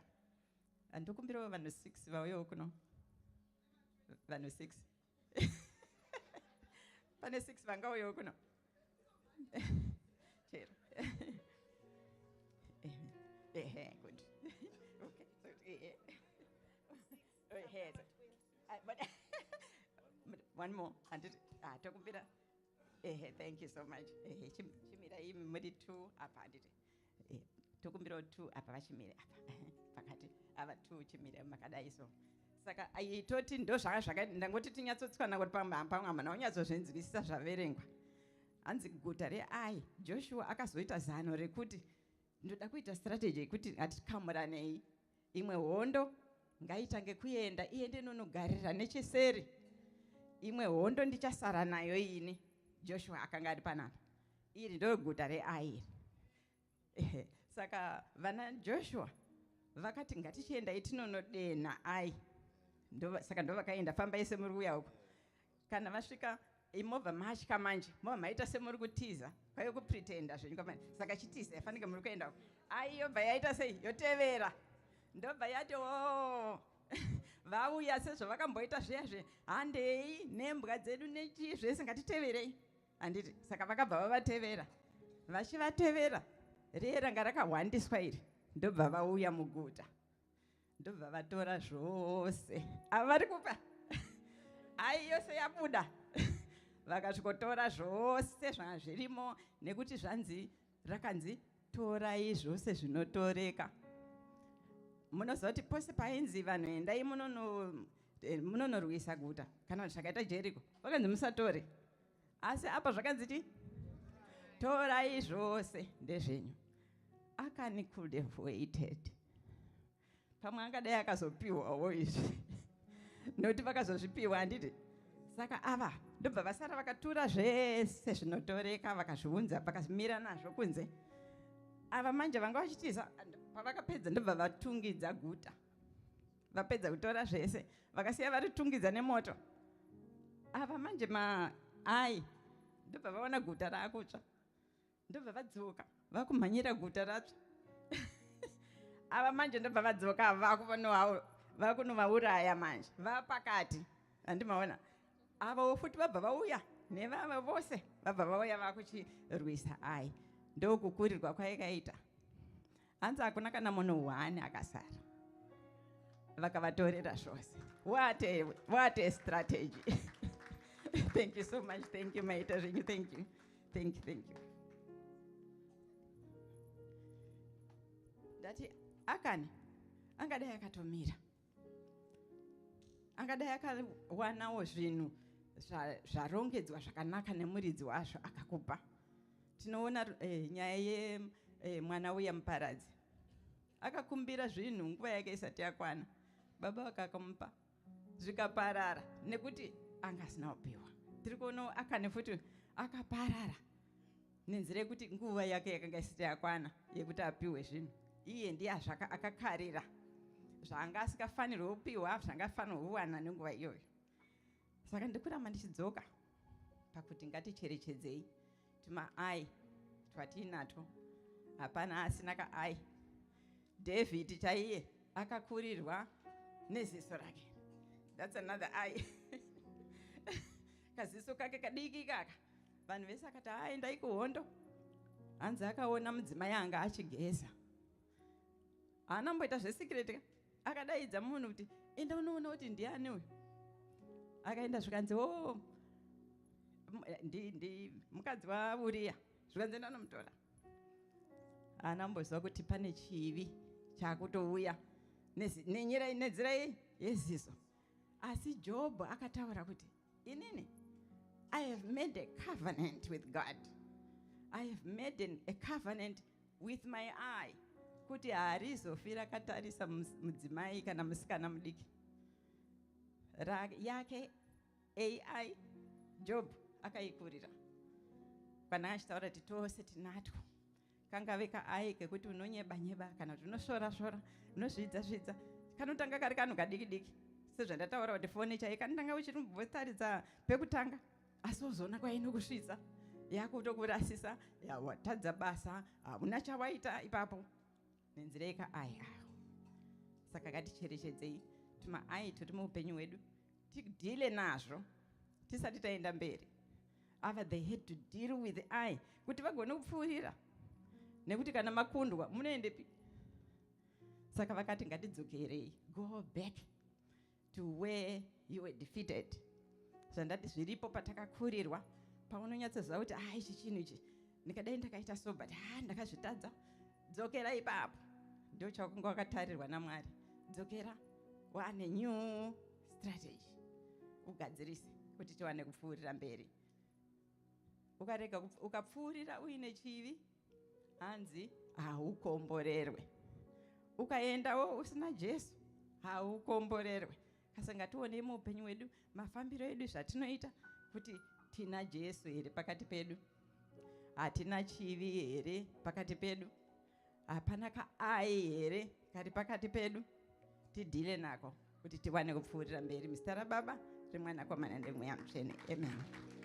Andikumbirawo vanhu 6 vauyewo kuno. Vanhu 6 pane 6 vangauyewo kuno. Chero. Good. Okay. But one more. Tokumbira. Thank you so much. Chimira imi muri 2 apa anditi. Tokumbira 2 apa vachimire apa. Pakati ava 2 chimire makadai so. Saka aitoti ndo zvaka ndangoti tinyatsotswana kuti pamwe mana unyatsozvinzwisisa zvaverengwa. Hanzi guta reAi, Joshua akazoita zano rekuti ndoda kuita strategy kuti atikamuranei. Imwe hondo ngaitange kuenda iende nonogarira necheseri. Imwe hondo ndichasara nayo ini. Joshua akanga ari panapa. Iri ndo guta reAi. Saka vana Joshua vakati ngatichienda itinonodena Ai. Saka ndo vakaenda fambai semuri kuuya uko. Kana vasvika imovha matya manje movha maita semuri kutiza kwaiva kupretenda zvenyu. Saka chitiza yafanike muri kuenda uko. Ai yobva yaita sei yotevera. Ndobva yati vauya sezvavakamboita zviyazve handei nembwa dzedu nechi zvese ngatiteverei handiti. Saka vakabva vavatevera. Vachivatevera riye ranga rakahwandiswa iri ndobva vauya muguta. Ndobva vatora zvose ava vari kupa Ai yose yabuda. Vakasvikotora zvose zvanga zvirimo nekuti zvanzi rakanzi torai zvose zvinotoreka. Munoziva kuti pose painzi vanhu endai munonorwisa guta kana zvakaita Jeriko vakanzi musatore. Asi apa zvakanzi torai zvose ndezvenyu. Akani could have waited. Pamwe angadai akazopiwawo izvi nokuti vakazozvipiwa handiti. Saka ava ndobva vasara vakatura zvese zvinotoreka vakazviunza vakazimira nazvo kunze. Ava manje vanga vachitiza pavakapedza ndobva vatungidza guta. Vapedza kutora zvese vakasiya varitungidza nemoto. Ava manje maAi ndobva vaona guta raakutsva. Ndobva vadzoka vakumhanyira guta ratsva. Ava manje ndobva vadzoka vakunovauraya manje vapakati. Handimaona ava futi vabva vauya nevava vose vabva vauya vakuchirwisa Ai. Ndokukurirwa kwaikaita. Hanzi hakuna kana munhu 1 akasara. Vakavatorera zvose. What a strategy. Thank you so much. Thank you maita zvenyu. Thank you. Thank you. Ndati Akani angadai akatomira. Angadai akawanawo zvinhu zvarongedzwa zvakanaka nemuridzi wazvo akakupa. Tinoona nyaya yemwana uya muparadzi. Akakumbira zvinhu nguva yake isati yakwana. Baba vakakamupa zvikaparara nekuti anga asina kupiwa. Tiri kuona Akani futi akaparara nenzira yekuti nguva yake yakanga isati yakwana yekuti apiwe zvinhu. Iye ndiye akakarira zvanga asikafanirwa kupiwa zvangafanirwa kuwana nenguva iyoyo. Saka ndikuramba ndichidzoka pakuti ngaticherechedzei timaAi twatinato. Hapana asina kaAi. David chaiye akakurirwa neziso rake. That's another Ai. Kaziso kake kadiki kaka. Vanhu vese akati aendai kuhondo. Hanzi akaona mudzimai anga achigeza. Haana mboita zvesikireti. Akadaidza munhu kuti enda unoona kuti ndiani uyu. Akaenda zvikanzi ndi mukadzi waUria. Zvikanzi enda nomutora. Haana mbozwa kuti pane chivi chakutouya nenzira yeziso. Asi Job akataura kuti inini I have made a covenant with God. I have made a covenant with my eye. Kuti harizofira katarisa mudzimai kana musikana mudiki. Yake AI Job akaikurira. Kana achitaura kuti tose tinatwo. Kangave kaAi kekuti unonyeba kana kuti unoshora unozvidza kanotanga kari kanhu kadiki sezvandataura kuti foni chai kanotanga uchiri mubhotaridza pekutanga asi uzoona kwainokusvitsa yakutokurasisa, watadza basa, hamuna chawaita ipapo, nenzira yekaayi awo. Saka ngaticherechedzei tumaayi turi muupenyu hwedu tidhile nazvo tisati taenda mberi. Ava they had to deal with the eye kuti vagone kupfuurira, nekuti kana makundwa munoendepi? Saka vakati ngatidzokerei, go back to where you were defeated. Zvandati zviripo patakakurirwa, paunonyatsoziva kuti ichi chinhu ichi ndikadai ndakaita so, but ndakazvitadza. Dzokera ipapo, ndio chakunge wakatarirwa naMwari. Dzokera, wane new strategy, ugadzirise kuti tiwane kupfuurira mberi. Ukarega ukapfuurira uine chivi, hanzi haukomborerwe. Ukaendawo usina Jesu, haukomborerwe. Saka ngatione muupenyu hwedu, mafambiro edu zvatinoita, kuti tina Jesu here pakati pedu, hatina chivi here pakati pedu, hapana kaayi here kari pakati pedu. Tidhile nako kuti tiwane kupfuurira mberi. Muzita raBaba, reMwanakomana neMweya Mutsvene. Amen.